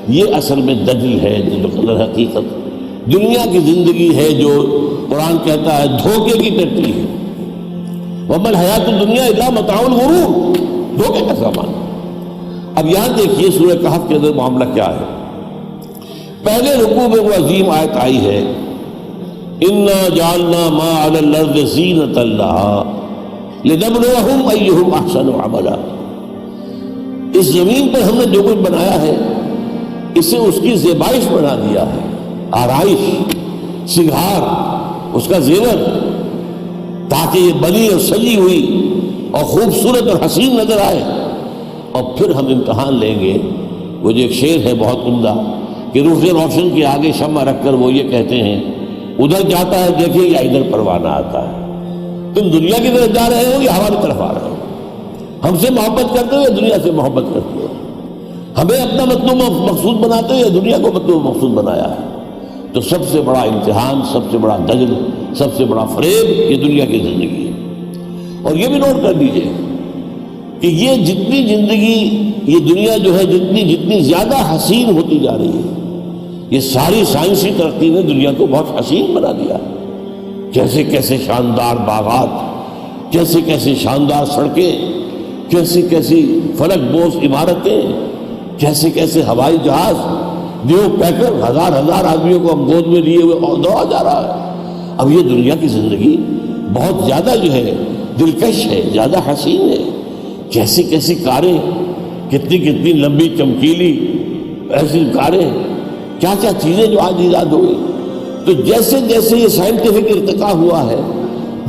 یہ اصل میں دجل ہے جو در حقیقت دنیا کی زندگی ہے، جو قرآن کہتا ہے دھوکے کی ٹٹی ہے۔ وَمَا الْحَيَاةُ الدُّنْيَا إِلَّا مَتَاعُ الْغُرُورِ، دھوکے کا سامان۔ اب یہاں دیکھیے سورہ کہف کے اندر معاملہ کیا ہے۔ پہلے رکوع میں وہ عظیم آیت آئی ہے اِنَّا جَعَلْنَا مَا عَلَى الْأَرْضِ زِینَةً لَهَا لِنَبْلُوَهُمْ أَيُّهُمْ أَحْسَنُ عَمَلًا۔ اس زمین پر ہم نے جو کچھ بنایا ہے اسے اس کی زیبائش بنا دیا ہے، آرائش، سنگھار، اس کا زیور، تاکہ یہ بنی اور سجی ہوئی اور خوبصورت اور حسین نظر آئے۔ اور پھر ہم امتحان لیں گے۔ وہ جو ایک شعر ہے بہت عمدہ کہ روح روشن کے آگے شمع رکھ کر وہ یہ کہتے ہیں ادھر جاتا ہے دیکھیں یا ادھر پروانہ آتا ہے، تم دنیا کی طرف جا رہے ہو یا ہماری طرف آ رہے ہو، ہم سے محبت کرتے ہو یا دنیا سے محبت کرتے ہو، ہمیں اپنا مطلوب مقصود بناتے ہو یا دنیا کو مطلوب مقصود بنایا ہے۔ تو سب سے بڑا امتحان، سب سے بڑا دجل، سب سے بڑا فریب یہ دنیا کی زندگی ہے۔ اور یہ بھی نوٹ کر لیجئے کہ یہ جتنی زندگی، یہ دنیا جو ہے جتنی زیادہ حسین ہوتی جا رہی ہے، یہ ساری سائنسی ترقی نے دنیا کو بہت حسین بنا دیا۔ کیسے کیسے شاندار باغات، کیسے کیسے شاندار سڑکیں، کیسی کیسی فلک بوس عمارتیں، کیسے کیسے ہوائی جہاز، دیو پیکر، ہزار آدمیوں کو ہم گود میں لیے ہوئے اور دوڑا جا رہا ہے۔ اب یہ دنیا کی زندگی بہت زیادہ جو ہے دلکش ہے، زیادہ حسین ہے۔ کیسی کیسی کاریں، کتنی لمبی چمکیلی ایسی کاریں، کیا کیا چیزیں جو آج ایجاد ہوئی۔ تو جیسے جیسے یہ سائنٹیفک ارتقا ہوا ہے،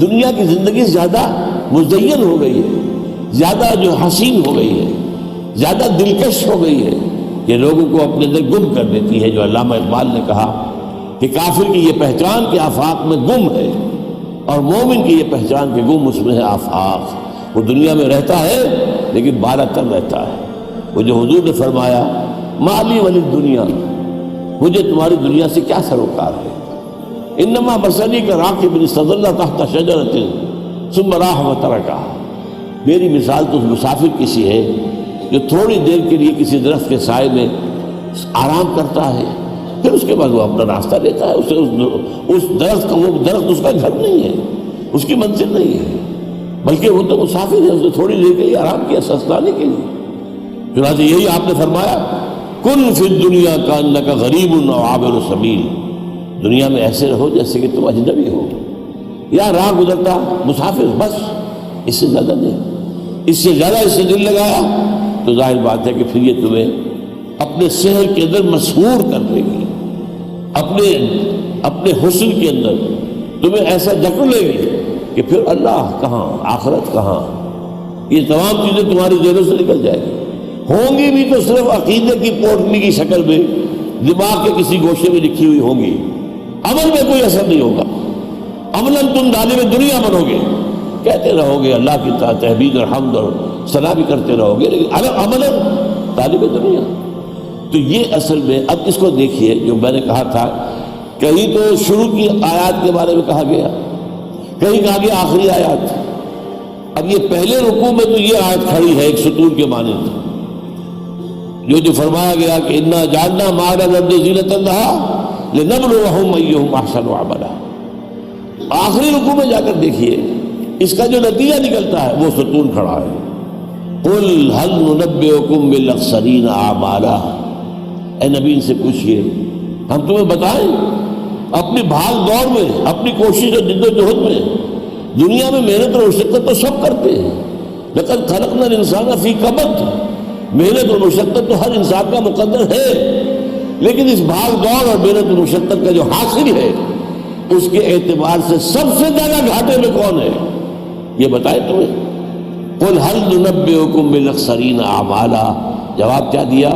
دنیا کی زندگی زیادہ مزین ہو گئی ہے، زیادہ جو حسین ہو گئی ہے، زیادہ دلکش ہو گئی ہے، یہ لوگوں کو اپنے اندر گم کر دیتی ہے۔ جو علامہ اقبال نے کہا کہ کافر کی یہ پہچان کہ آفاق میں گم ہے، اور مومن کی یہ پہچان کہ گم اس میں ہے آفاق۔ وہ دنیا میں رہتا ہے لیکن بالا تر رہتا ہے۔ وہ جو حضور نے فرمایا مالی ولی دنیا، مجھے تمہاری دنیا سے کیا سروکار ہے، انما مثلی کا راکب استظل تحت شجرۃ ثم راح وترکھا، میری مثال تو اس مسافر کی سی ہے جو تھوڑی دیر کے لیے کسی درخت کے سائے میں آرام کرتا ہے، پھر اس کے بعد وہ اپنا راستہ لیتا ہے۔ اسے اس درخت کا، وہ درخت اس کا گھر نہیں ہے، اس کی منزل نہیں ہے، بلکہ وہ تو مسافر ہے، اس نے تھوڑی دیر کے لیے آرام کیا سستانے کے لیے۔ چنانچہ یہی آپ نے فرمایا کن فی الدنیا کانک غریب او عابر سبیل، دنیا میں ایسے رہو جیسے کہ تم اجنبی ہو یا راہ گزرتا مسافر، بس اس سے زیادہ نہیں۔ اس سے زیادہ اس سے دل لگایا تو ظاہر بات ہے کہ پھر یہ تمہیں اپنے سحر کے اندر مسحور کر دے گی، اپنے حسن کے اندر تمہیں ایسا جکڑ لے گی کہ پھر اللہ کہاں، آخرت کہاں، یہ تمام چیزیں تمہاری ذہنوں سے نکل جائے گی۔ ہوں گی بھی تو صرف عقیدے کی پوٹلی کی شکل میں، دماغ کے کسی گوشے میں لکھی ہوئی ہوں گی، عمل میں کوئی اثر نہیں ہوگا۔ عملاً تم ظالم دنیا بنو گے، کہتے رہو گے اللہ کی تحمید اور حمد اور ثنا بھی کرتے رہو گے، لیکن عملاً طالب دنیا۔ تو یہ اصل میں اب اس کو دیکھیے، جو میں نے کہا تھا کہیں تو شروع کی آیات کے بارے میں کہا گیا، کہیں کہا گیا آخری آیات۔ اب یہ پہلے رکوع میں تو یہ آیت کھڑی ہے ایک ستون کے مانند، جو فرمایا گیا کہ انا جعلنا ما علی الارض زینۃ لها لنبلوہم ایہم احسن عملا۔ آخری رکوع میں جا کر دیکھیے اس کا جو نتیجہ نکلتا ہے، وہ ستون کھڑا ہے، قل هل ننبئکم بالاخسرین اعمالا، اے نبی ان سے پوچھئے ہم تمہیں بتائیں اپنی بھاگ دوڑ میں، اپنی کوشش اور جد و جہد میں، دنیا میں محنت اور مشقت تو سب کرتے ہیں، لقد خلقنا الانسان فی کبد، محنت اور مشقت تو ہر انسان کا مقدر ہے، لیکن اس بھاگ دوڑ اور محنت اور مشقت کا جو حاصل ہے اس کے اعتبار سے سب سے زیادہ گھاٹے میں کون ہے یہ بتائے تمہیں۔ قل هل ننبئکم بالاخسرین اعمالا، جواب کیا دیا؟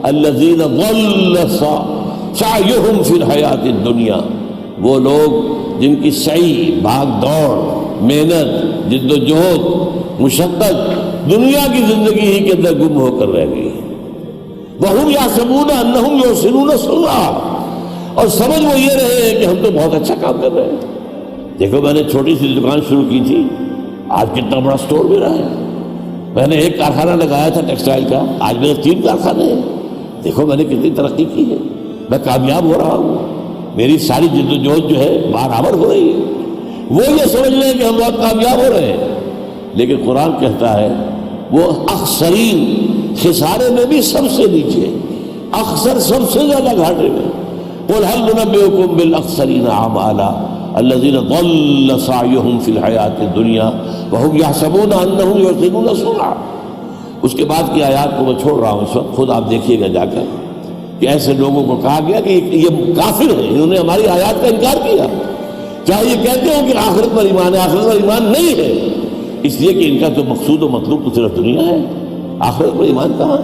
الذین ضل سعیہم فی الحیات الدنیا، وہ لوگ جن کی سعی، بھاگ دوڑ، محنت، جد و جہد، مشقت دنیا کی زندگی ہی کے اندر گم ہو کر رہ گئی۔ وَهُمْ يَحْسَبُونَ أَنَّهُمْ يُحْسِنُونَ صُنْعًا، اور سمجھ وہ یہ رہے ہیں کہ ہم تو بہت اچھا کام کر رہے ہیں۔ دیکھو میں نے چھوٹی سی دکان شروع کی تھی، آج کتنا بڑا سٹور بھی رہا ہے۔ میں نے ایک کارخانہ لگایا تھا ٹیکسٹائل کا، آج میرے 3 کارخانے ہیں۔ دیکھو میں نے کتنی ترقی کی ہے، میں کامیاب ہو رہا ہوں، میری ساری جد و جہد جو ہے برابر ہو رہی ہے۔ وہ یہ سمجھ لیں کہ ہم بہت کامیاب ہو رہے ہیں، لیکن قرآن کہتا ہے وہ اخسرین، خسارے میں بھی سب سے نیچے، اخسر سب سے زیادہ گھاٹے میں۔ قل هل ننبئكم بالاخسرین اعمالا الذین ضل سعیهم فی الحیاۃ الدنیا وهم یحسبون انهم یحسنون صنعا۔ اس کے بعد کی آیات کو میں چھوڑ رہا ہوں اس وقت، خود آپ دیکھیے گا جا کر کہ ایسے لوگوں کو کہا گیا کہ یہ کافر ہیں، انہوں نے ہماری آیات کا انکار کیا، چاہے یہ کہتے ہو کہ آخرت پر ایمان ہے، آخرت پر ایمان نہیں ہے، اس لیے کہ ان کا تو مقصود و مطلوب تو صرف دنیا ہے، آخرت پر ایمان کہاں؟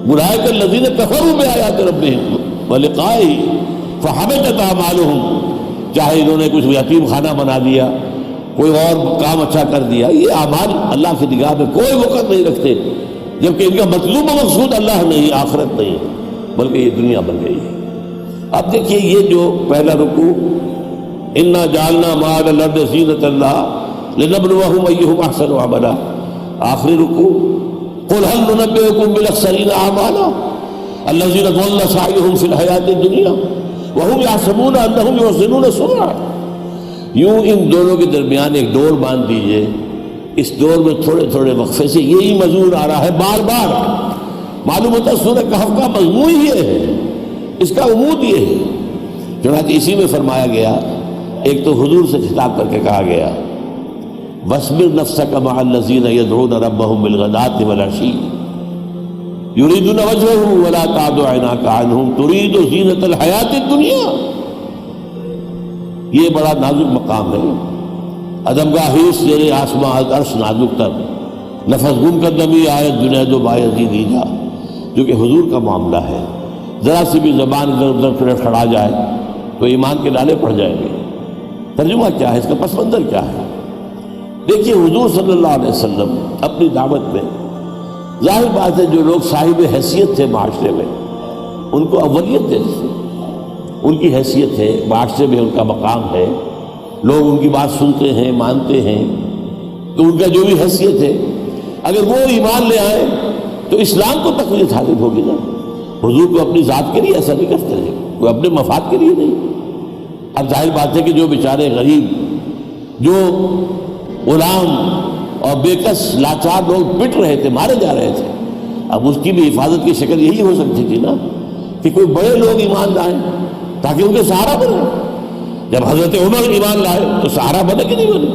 اولئک الذین کفروا بآیات ربہم ولقائہ فحبطت اعمالہم، چاہے انہوں نے کچھ یتیم خانہ بنا دیا، کوئی اور کام اچھا کر دیا، یہ اعمال اللہ کی نگاہ میں کوئی وقت نہیں رکھتے، جبکہ ان کا مطلوب و مقصود اللہ نہیں، آخرت نہیں، بلکہ یہ دنیا بن گئی ہے۔ اب دیکھیے یہ جو پہلا رکوع انا جعلنا ما علی الارض زینۃ اللہ لنبلوہم ایہم احسن عملا، آخری رکوع قل هل ننبئکم بالاخسرین اعمالا الذین ضل سعیہم فی الحیاۃ الدنیا وهم یحسبون انہم یحسنون صنعا۔ یوں ان دونوں کے درمیان ایک ڈور باندھ دیجئے، اس ڈور میں تھوڑے تھوڑے وقفے سے یہی مضمون آ رہا ہے بار بار، معلوم ہوتا ہے سورہ کہف کا مضمون یہ ہے، اس کا عمود یہ ہے۔ چنانچہ اسی میں فرمایا گیا، ایک تو حضور سے خطاب کر کے کہا گیا وَاصْبِرْ نَفْسَكَ مَعَ الَّذِينَ يَدْعُونَ رَبَّهُمْ بِالْغَدَاةِ وَالْعَشِيِّ يُرِيدُونَ وَجْهَهُ وَلَا تَعْدُ عَيْنَاكَ عَنْهُمْ تُرِيدُ زِينَةَ الْحَيَاةِ الدُّنْيَا۔ یہ بڑا نازک مقام ہے، ادمگاہیس زیر آسمان عرش نازک تر، نفس گم کر دمی آیت جنید و بایزید جا، جو کہ حضور کا معاملہ ہے، ذرا سی بھی زبان ادھر ادھر کھڑا جائے تو ایمان کے نالے پڑ جائیں گے۔ ترجمہ کیا ہے اس کا، پس منظر کیا ہے؟ دیکھیے حضور صلی اللہ علیہ وسلم اپنی دعوت میں، ظاہر بات ہے جو لوگ صاحب حیثیت تھے معاشرے میں ان کو اولیت دیتے تھے، ان کی حیثیت ہے، معاشرے میں ان کا مقام ہے، لوگ ان کی بات سنتے ہیں مانتے ہیں، تو ان کا جو بھی حیثیت ہے اگر وہ ایمان لے آئے تو اسلام کو تقویت حاصل ہوگی نا۔ حضور کو اپنی ذات کے لیے ایسا نہیں کرتے تھے، کوئی اپنے مفاد کے لیے نہیں۔ اب ظاہر بات ہے کہ جو بیچارے غریب، جو غلام اور بے کس لاچار لوگ پٹ رہے تھے، مارے جا رہے تھے، اب اس کی بھی حفاظت کی شکل یہی ہو سکتی تھی نا کہ کوئی بڑے لوگ ایمان لائیں تاکہ ان کے سہارا بنے۔ جب حضرت عمر ایمان لائے تو سہارا بنے کہ نہیں بنے؟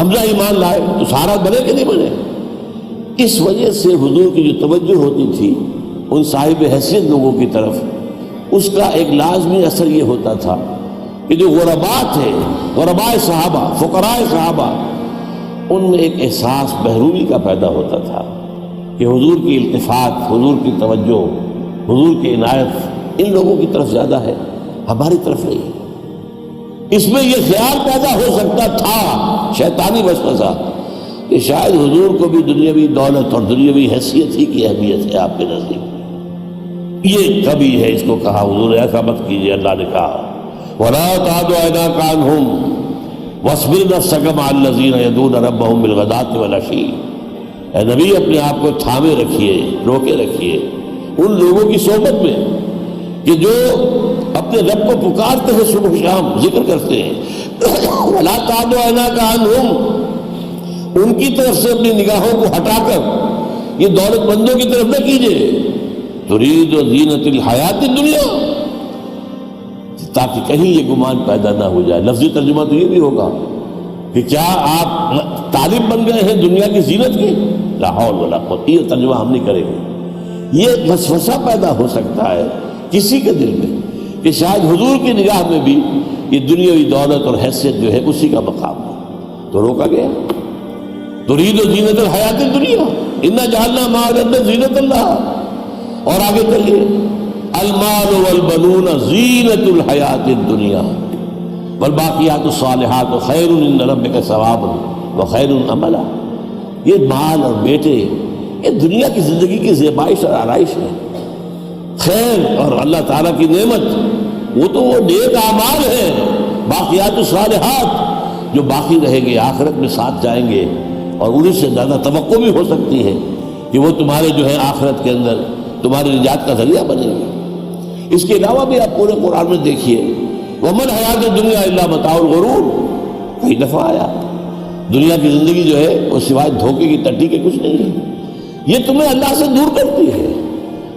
حمزہ ایمان لائے تو سہارا بنے کہ نہیں بنے؟ اس وجہ سے حضور کی جو توجہ ہوتی تھی ان صاحب حیثیت لوگوں کی طرف، اس کا ایک لازمی اثر یہ ہوتا تھا کہ جو غرباء تھے، غرباء صحابہ، فقراء صحابہ، ان میں ایک احساس محرومی کا پیدا ہوتا تھا کہ حضور کی التفات، حضور کی توجہ، حضور کی عنایت ان لوگوں کی طرف زیادہ ہے، ہماری طرف نہیں ہے۔ اس میں یہ خیال پیدا ہو سکتا تھا شیطانی وسوسہ کہ شاید حضور کو بھی دنیاوی دولت اور دنیاوی حیثیت ہی کی اہمیت ہے آپ کے نزدیک۔ یہ کبھی ہے، اس کو کہا حضور ایسا مت کیجیے، اللہ نے کہا وَلَا تَعْدُ عَيْنَاكَ عَنْهُمْ وَاصْبِرْ نَفْسَكَ مَعَ الَّذِينَ يَدْعُونَ رَبَّهُمْ بِالْغَدَاةِ وَالْعَشِيِّ۔ اے نبی اپنے آپ کو تھامے رکھیے، روکے رکھیے ان لوگوں کی صحبت میں کہ جو اپنے رب کو پکارتے ہیں، صبح شام ذکر کرتے ہیں۔ وَلَا تَعْدُ عَيْنَاكَ عَنْهُمْ، ان کی طرف سے اپنی نگاہوں کو ہٹا کر یہ دولت مندوں کی طرف نہ کیجیے، تُرِيدُ زِينَةَ الْحَيَاةِ الدُّنْيَا، تاکہ کہیں یہ گمان پیدا نہ ہو جائے۔ لفظی ترجمہ تو یہ بھی ہوگا کہ کیا آپ طالب بن گئے ہیں دنیا کی زینت کی؟ لا حول ولا قوت، یہ ترجمہ ہم نہیں کریں گے۔ یہ وسوسہ پیدا ہو سکتا ہے کسی کے دل میں کہ شاید حضور کی نگاہ میں بھی یہ دنیاوی دولت اور حیثیت جو ہے اسی کا مقام ہے، تو روکا گیا۔ ترید زینت الحیات الدنیا انا جعلنا ما علی الارض زینت اللہ، اور آگے چلیے المال والبنون زینت الحیات الدنیا والباقیات الصالحات خیر عند ربک ثوابا وخیر املا۔ یہ مال اور بیٹے یہ دنیا کی زندگی کی زیبائش اور آرائش ہے، خیر اور اللہ تعالیٰ کی نعمت وہ تو وہ نیک اعمال ہیں، باقیات الصالحات جو باقی رہیں گے، آخرت میں ساتھ جائیں گے، اور انہیں سے زیادہ توقع بھی ہو سکتی ہے کہ وہ تمہارے جو ہے آخرت کے اندر تمہاری نجات کا ذریعہ بنے گی۔ اس کے علاوہ بھی آپ پورے قرآن میں دیکھیے، وَمَا الْحَيَاةُ الدُّنْيَا إِلَّا مَتَاعُ الْغُرُورِ، کئی دفعہ آیا دنیا کی زندگی جو ہے وہ سوائے دھوکے کی ٹٹی کے کچھ نہیں ہے۔ یہ تمہیں اللہ سے دور کرتی ہے،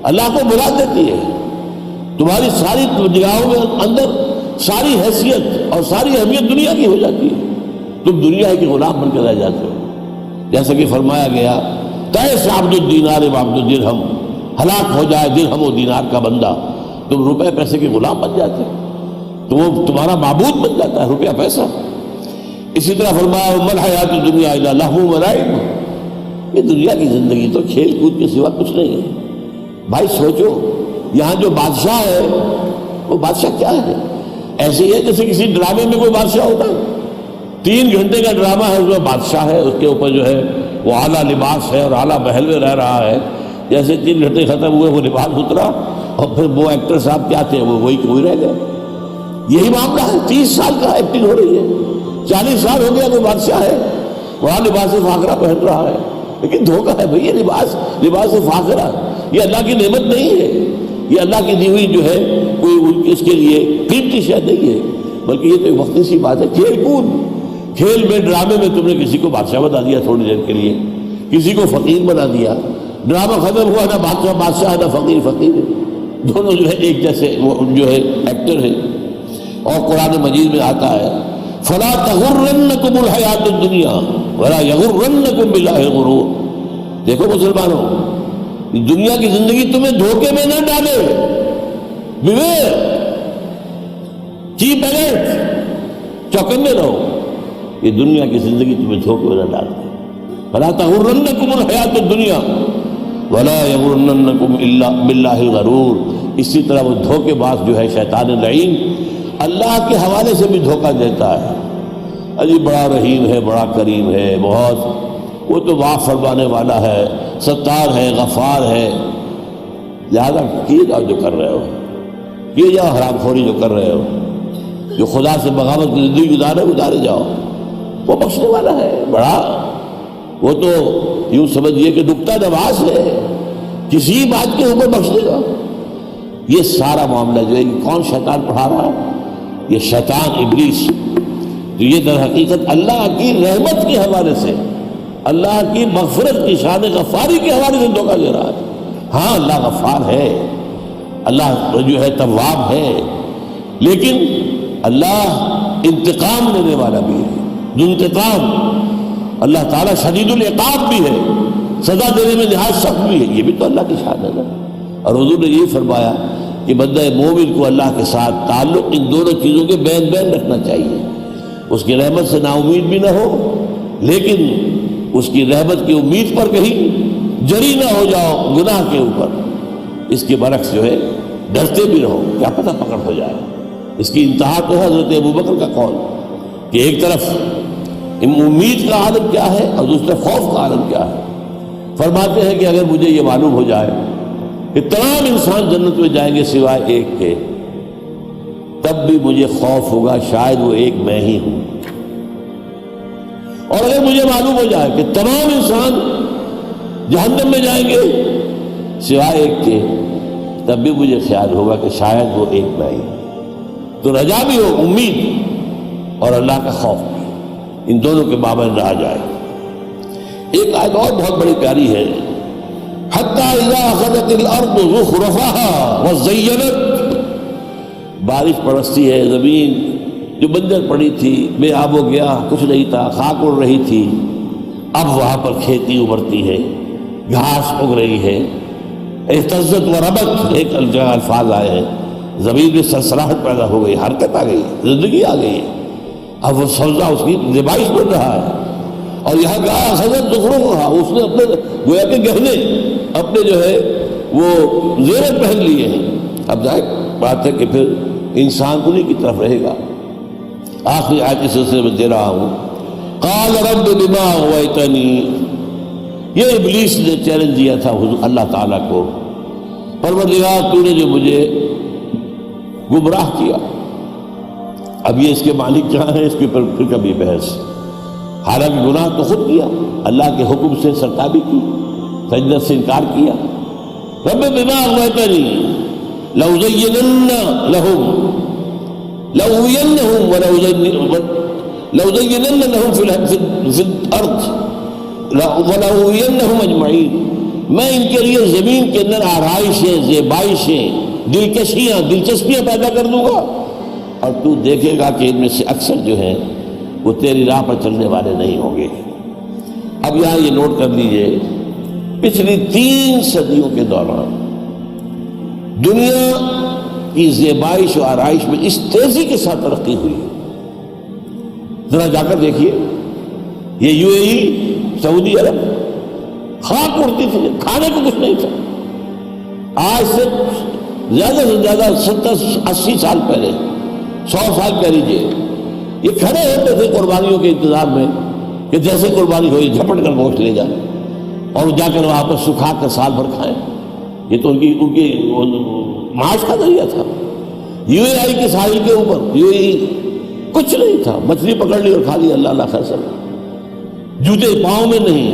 اللہ کو بلا دیتی ہے، تمہاری ساری نگاہوں میں اندر ساری حیثیت اور ساری اہمیت دنیا کی ہو جاتی ہے، تم دنیا کے غلام بن کے رہ جاتے ہو۔ جیسا کہ فرمایا گیا تیس عبد الدینار و عبد الدرہم، ہلاک ہو جائے درہم و دینار کا بندہ، تم روپے پیسے کے غلام بن جاتے ہو، تو وہ تمہارا معبود بن جاتا ہے روپیہ پیسہ۔ اسی طرح فرمایا وَمَا الْحَيَاةُ الدُّنْيَا إِلَّا لَهْوٌ وَلَعِبٌ، یہ دنیا کی زندگی تو کھیل کود کے سوا کچھ نہیں ہے۔ بھائی سوچو، یہاں جو بادشاہ ہے وہ بادشاہ کیا ہے؟ ایسے ہی ہے جیسے کسی ڈرامے میں کوئی بادشاہ ہوتا ہے، 3 گھنٹے کا ڈرامہ ہے، اس میں بادشاہ ہے، اس کے اوپر جو ہے وہ اعلیٰ لباس ہے اور اعلیٰ محل میں رہ رہا ہے۔ جیسے 3 گھنٹے ختم ہوئے وہ لباس اترا اور پھر وہ ایکٹر صاحب کیا تھے وہ وہی کوئی رہ گئے۔ یہی معاملہ ہے، 30 سال کا ایکٹنگ ہو رہی ہے، 40 سال ہو گیا کوئی بادشاہ ہے، وہاں لباس فاخرہ پہن رہا ہے، لیکن دھوکہ ہے بھئی، یہ لباس فاخرہ یہ اللہ کی نعمت نہیں ہے، یہ اللہ کی دی ہوئی جو ہے کوئی اس کے لیے قیمتی شے نہیں ہے، بلکہ یہ تو ایک وقتی سی بات ہے۔ کھیل کود، کھیل میں ڈرامے میں تم نے کسی کو بادشاہ بنا دیا تھوڑی دیر کے لیے، کسی کو فقیر بنا دیا، ڈرامہ ختم ہوا، نہ بادشاہ بادشاہ نہ فقیر فقیر ہے، دونوں جو ہے ایک جیسے وہ جو ہے ایکٹر ہے۔ اور قرآن مجید میں آتا ہے فَلَا تَغُرَّنَّكُمُ الْحَيَاةُ الدُّنْيَا وَلَا يَغُرَّنَّكُمْ بِاللَّهِ الْغُرُورُ، دیکھو مسلمانوں، دنیا کی زندگی تمہیں دھوکے میں نہ ڈالے، بیویئر، کیپ الرٹ، چوکنے رہو، یہ دنیا کی زندگی تمہیں دھوکے میں نہ ڈالے۔ فَلَا تَغُرَّنَّكُمُ الْحَيَاةُ الدُّنْيَا وَلَا يَغُرَّنَّكُمْ إِلَّا بِاللَّهِ الْغَرُورُ۔ اسی طرح وہ دھوکے باز جو ہے شیطان لعین اللہ کے حوالے سے بھی دھوکہ دیتا ہے، علی بڑا رحیم ہے، بڑا کریم ہے، بہت وہ تو معاف فرمانے والا ہے، ستار ہے، غفار ہے، لہذا کیے جاؤ جو کر رہے ہو، کیے جاؤ حرام خوری جو کر رہے ہو، جو خدا سے بغاوت کی زندگی گزارے جاؤ، وہ بخشنے والا ہے بڑا، وہ تو یوں سمجھئے کہ نکتہ نواز ہے، کسی بات کے اوپر بخش دے گا۔ یہ سارا معاملہ جو ہے کون شیطان پڑھا رہا ہے؟ یہ شیطان ابلیس، تو یہ در حقیقت اللہ کی رحمت کے حوالے سے، اللہ کی مغفرت کی شان غفاری کے حوالے سے دھوکہ دے رہا ہے۔ ہاں اللہ غفار ہے، اللہ جو ہے تواب ہے، لیکن اللہ انتقام لینے والا بھی ہے، ذو انتقام، اللہ تعالیٰ شدید العقاب بھی ہے، سزا دینے میں نہایت سخت بھی ہے، یہ بھی تو اللہ کی شان ہے نا۔ اور حضور نے یہ فرمایا کہ بندہ مومن کو اللہ کے ساتھ تعلق ان دونوں چیزوں کے بین بین رکھنا چاہیے، اس کی رحمت سے نا امید بھی نہ ہو، لیکن اس کی رحمت کی امید پر کہیں جری نہ ہو جاؤ گناہ کے اوپر، اس کے برعکس جو ہے ڈرتے بھی رہو، کیا پتہ پکڑ ہو جائے۔ اس کی انتہا تو ہے حضرت ابوبکر کا قول کہ ایک طرف امید کا عالم کیا ہے اور دوسری طرف خوف کا عالم کیا ہے۔ فرماتے ہیں کہ اگر مجھے یہ معلوم ہو جائے کہ تمام انسان جنت میں جائیں گے سوائے ایک کے، تب بھی مجھے خوف ہوگا شاید وہ ایک میں ہی ہوں، اور اگر مجھے معلوم ہو جائے کہ تمام انسان جہنم میں جائیں گے سوائے ایک کے، تب بھی مجھے خیال ہوگا کہ شاید وہ ایک میں ہی ہوں۔ تو رجا بھی ہو، امید اور اللہ کا خوف بھی، ان دونوں کے مابین رہا جائے۔ ایک آیت اور بہت بڑی پیاری ہے، حتی اذا اخذت الارض زخرفها وزینت، بارش برستی ہے، زمین جو بنجر پڑی تھی، بے آب و گیا، کچھ نہیں تھا، خاک اڑ رہی تھی، اب وہاں پر کھیتی ابھرتی ہے، گھاس اگ رہی ہے، اہتزت و ربت، ایک جگہ الفاظ آئے ہیں، زمین میں سلسلاہٹ پیدا ہو گئی، حرکت آ گئی، زندگی آ گئی، اب وہ سبزہ اس کی زیبائش بن رہا ہے۔ اور یہاں کہا حضرت زخرفها، اس نے اپنے گویا کے گہنے اپنے جو ہے وہ زیور پہن لیے ہیں۔ اب ظاہر بات ہے کہ پھر انسان انہی کی طرف رہے گا۔ آخری آیت کے سلسلے میں دے رہا ہوں، قال رب بما اغویتنی، یہ ابلیس نے چیلنج دیا تھا اللہ تعالیٰ کو، پروردگار تو نے جو مجھے گمراہ کیا، اب یہ اس کے مالک جہاں ہے اس کے اوپر پھر کبھی بحث، حالانکہ گناہ تو خود کیا، اللہ کے حکم سے سرتابی کی، سجدہ سے انکار کیا، رب بما اغويتني لأزينن لهم لأزينن لهم في الأرض ولأغوينهم أجمعين. میں ان کے لیے زمین کے اندر آرائشیں، زیبائشیں، دلچسپیاں پیدا کر دوں گا، اور تو دیکھے گا کہ ان میں سے اکثر جو ہیں وہ تیری راہ پر چلنے والے نہیں ہوں گے. اب یہاں یہ نوٹ کر لیجئے، پچھلی 3 صدیوں کے دوران دنیا کی زیبائش و آرائش میں اس تیزی کے ساتھ ترقی ہوئی. ذرا جا کر دیکھیے، یہ UAE، سعودی عرب، خاک اڑتی تھی، کھانے کو کچھ نہیں تھا. آج سے زیادہ سے زیادہ 70-80 سال پہلے، 100 سال کہہ لیجیے، یہ کھڑے ہوتے تھے قربانیوں کے انتظار میں کہ جیسے قربانی ہوئی جھپٹ کر گوشت لے جائیں اور جا کر وہاں پر سکھا کر سال بھر کھائیں. یہ تو ان کی معاش کا ذریعہ تھا. UAE کے ساحل کے اوپر UAE کچھ نہیں تھا، مچھلی پکڑ لی اور کھا لی، اللہ اللہ خیر سب. جوتے پاؤں میں نہیں،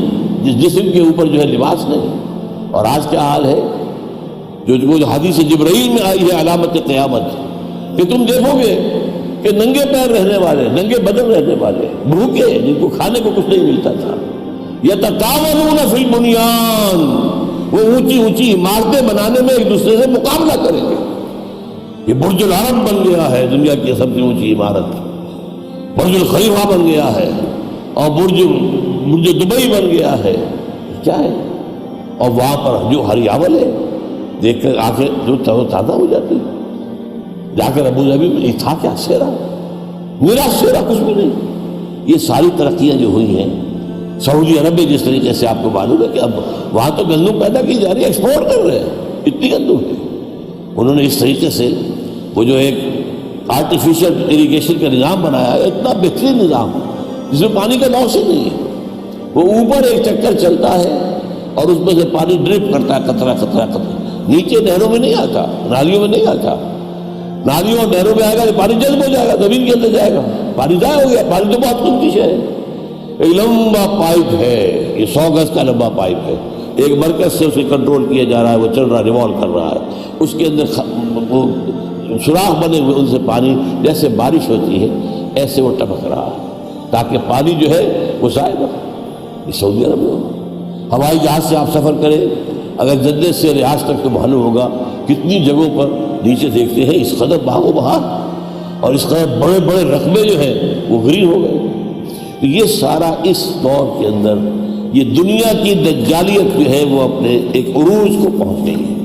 جس جسم کے اوپر جو ہے لباس نہیں. اور آج کیا حال ہے، جو حدیث جبرائیل میں آئی ہے علامت قیامت، کہ تم دیکھو گے کہ ننگے پیر رہنے والے، ننگے بدن رہنے والے، بھوکے، جن کو کھانے کو کچھ نہیں ملتا تھا، یتکاونون فی البنیان، وہ اونچی اونچی عمارتیں بنانے میں ایک دوسرے سے مقابلہ کریں گے. یہ برج العرب بن گیا ہے دنیا کی سب سے اونچی عمارت، برج الخلیفہ بن گیا ہے، اور برج دبئی بن گیا ہے. کیا ہے؟ اور وہاں پر جو ہریاول ہے دیکھ کر آنکھیں جو تازہ ہو جاتی. جا کر ابو ظبی میں یہ تھا کیا؟ سیرا، میرا سیرا کچھ بھی نہیں. یہ ساری ترقیاں جو ہوئی ہیں سعودی عرب میں، جس طریقے سے آپ کو معلوم ہے کہ اب وہاں تو گندم پیدا کی جا رہی ہے، ایکسپورٹ کر رہے ہیں، اتنی گندم ہے. انہوں نے اس طریقے سے وہ جو ایک آرٹیفیشل اریگیشن کا نظام بنایا ہے، اتنا بہترین نظام جس میں پانی کا لاس ہی نہیں ہے. وہ اوپر ایک چکر چلتا ہے اور اس میں سے پانی ڈرپ کرتا ہے، قطرہ قطرہ قطرہ، نیچے نہروں میں نہیں آتا، نالیوں میں نہیں آتا. نالیوں اور نہروں میں آئے گا تو پانی جذب ہو جائے گا، زمین کے اندر جائے گا، پانی ضائع ہو گیا. پانی تو بہت قیمتی ہے. ایک لمبا پائپ ہے، یہ 100 گز کا لمبا پائپ ہے، ایک مرکز سے اسے کنٹرول کیا جا رہا ہے، وہ چل رہا ہے، ریوالو کر رہا ہے. اس کے اندر سوراخ بنے ہوئے، ان سے پانی جیسے بارش ہوتی ہے ایسے وہ ٹپک رہا ہے تاکہ پانی جو ہے وہ ضائع نہ ہو. یہ سعودی عرب میں ہوائی جہاز سے آپ سفر کریں، اگر جدہ سے ریاض تک تو معلوم ہوگا کتنی جگہوں پر نیچے دیکھتے ہیں اس قدر بہاگ و بہار اور اس قدر بڑے بڑے رقبے جو ہیں وہ گرین ہو گئے. یہ سارا اس دور کے اندر یہ دنیا کی دجالیت جو ہے وہ اپنے ایک عروج کو پہنچ گئی ہے.